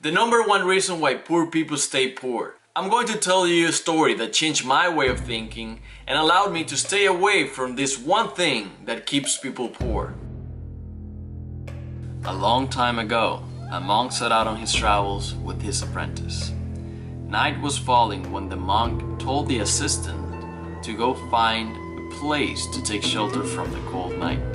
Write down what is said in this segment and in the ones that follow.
The number one reason why poor people stay poor. I'm going to tell you a story that changed my way of thinking and allowed me to stay away from this one thing that keeps people poor. A long time ago, a monk set out on his travels with his apprentice. Night was falling when the monk told the assistant to go find a place to take shelter from the cold night.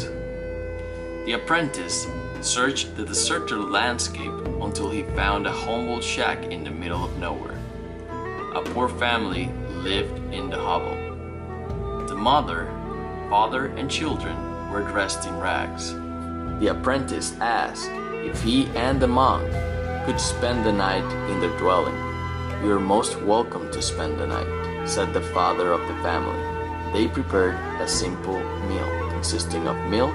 The apprentice searched the deserted landscape until he found a humble shack in the middle of nowhere. A poor family lived in the hovel. The mother, father, and children were dressed in rags. The apprentice asked if he and the monk could spend the night in their dwelling. "You are most welcome to spend the night," said the father of the family. They prepared a simple meal consisting of milk,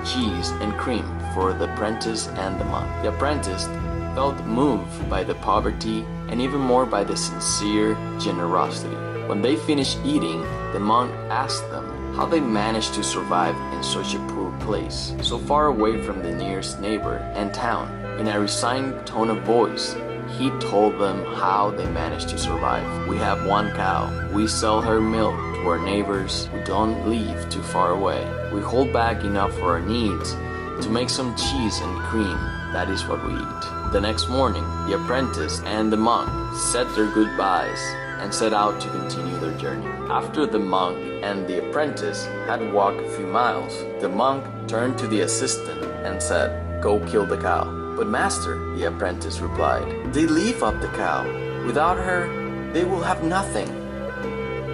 cheese, and cream for the apprentice and the monk. The apprentice felt moved by the poverty and even more by the sincere generosity. When they finished eating, the monk asked them how they managed to survive in such a poor place, so far away from the nearest neighbor and town. In a resigned tone of voice, he told them how they managed to survive. "We have one cow. We sell her milk to our neighbors who don't live too far away. We hold back enough for our needs to make some cheese and cream. That is what we eat." The next morning, the apprentice and the monk said their goodbyes and set out to continue their journey. After the monk and the apprentice had walked a few miles, the monk turned to the assistant and said, "Go kill the cow." "But master," the apprentice replied, "they leave up the cow. Without her, they will have nothing."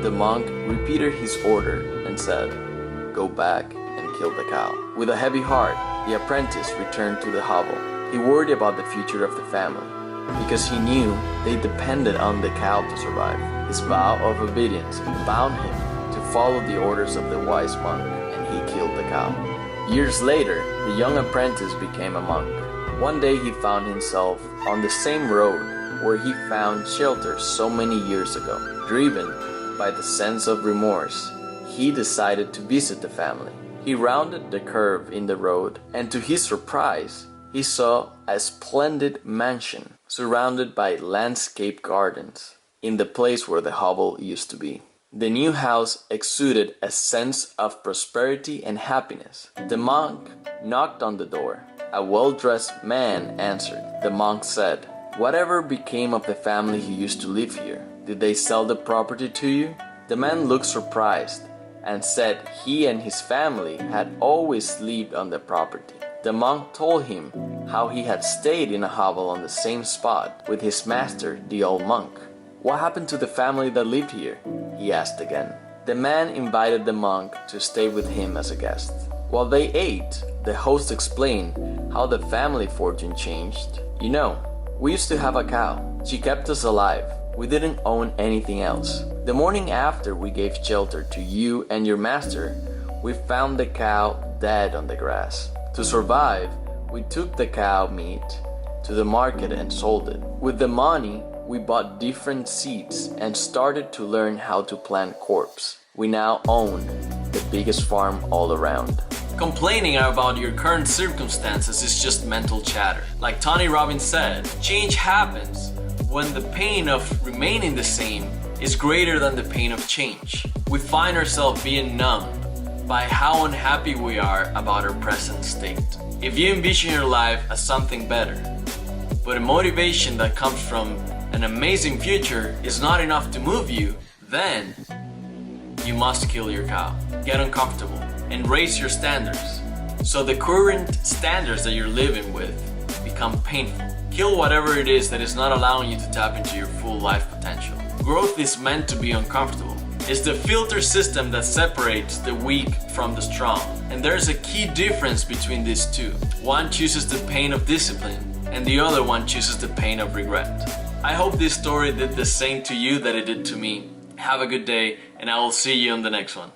The monk repeated his order and said, "Go back and kill the cow." With a heavy heart, the apprentice returned to the hovel. He worried about the future of the family, because he knew they depended on the cow to survive. His vow of obedience bound him to follow the orders of the wise monk, and he killed the cow. Years later, the young apprentice became a monk. One day he found himself on the same road where he found shelter so many years ago. Driven by the sense of remorse, he decided to visit the family. He rounded the curve in the road, and to his surprise, he saw a splendid mansion surrounded by landscape gardens in the place where the hovel used to be. The new house exuded a sense of prosperity and happiness. The monk knocked on the door. A well-dressed man answered. The monk said, "Whatever became of the family who used to live here? Did they sell the property to you?" The man looked surprised and said he and his family had always lived on the property. The monk told him how he had stayed in a hovel on the same spot with his master, the old monk. "What happened to the family that lived here?" he asked again. The man invited the monk to stay with him as a guest. While they ate, the host explained how the family fortune changed. "You know, we used to have a cow. She kept us alive. We didn't own anything else. The morning after we gave shelter to you and your master, we found the cow dead on the grass. To survive, we took the cow meat to the market and sold it. With the money, we bought different seeds and started to learn how to plant crops. We now own the biggest farm all around." Complaining about your current circumstances is just mental chatter. Like Tony Robbins said, change happens when the pain of remaining the same is greater than the pain of change. We find ourselves being numb by how unhappy we are about our present state. If you envision your life as something better, but a motivation that comes from an amazing future is not enough to move you, then you must kill your cow. Get uncomfortable and raise your standards, so the current standards that you're living with become painful. Kill whatever it is that is not allowing you to tap into your full life potential. Growth is meant to be uncomfortable. It's the filter system that separates the weak from the strong. And there's a key difference between these two. One chooses the pain of discipline, and the other one chooses the pain of regret. I hope this story did the same to you that it did to me. Have a good day, and I will see you on the next one.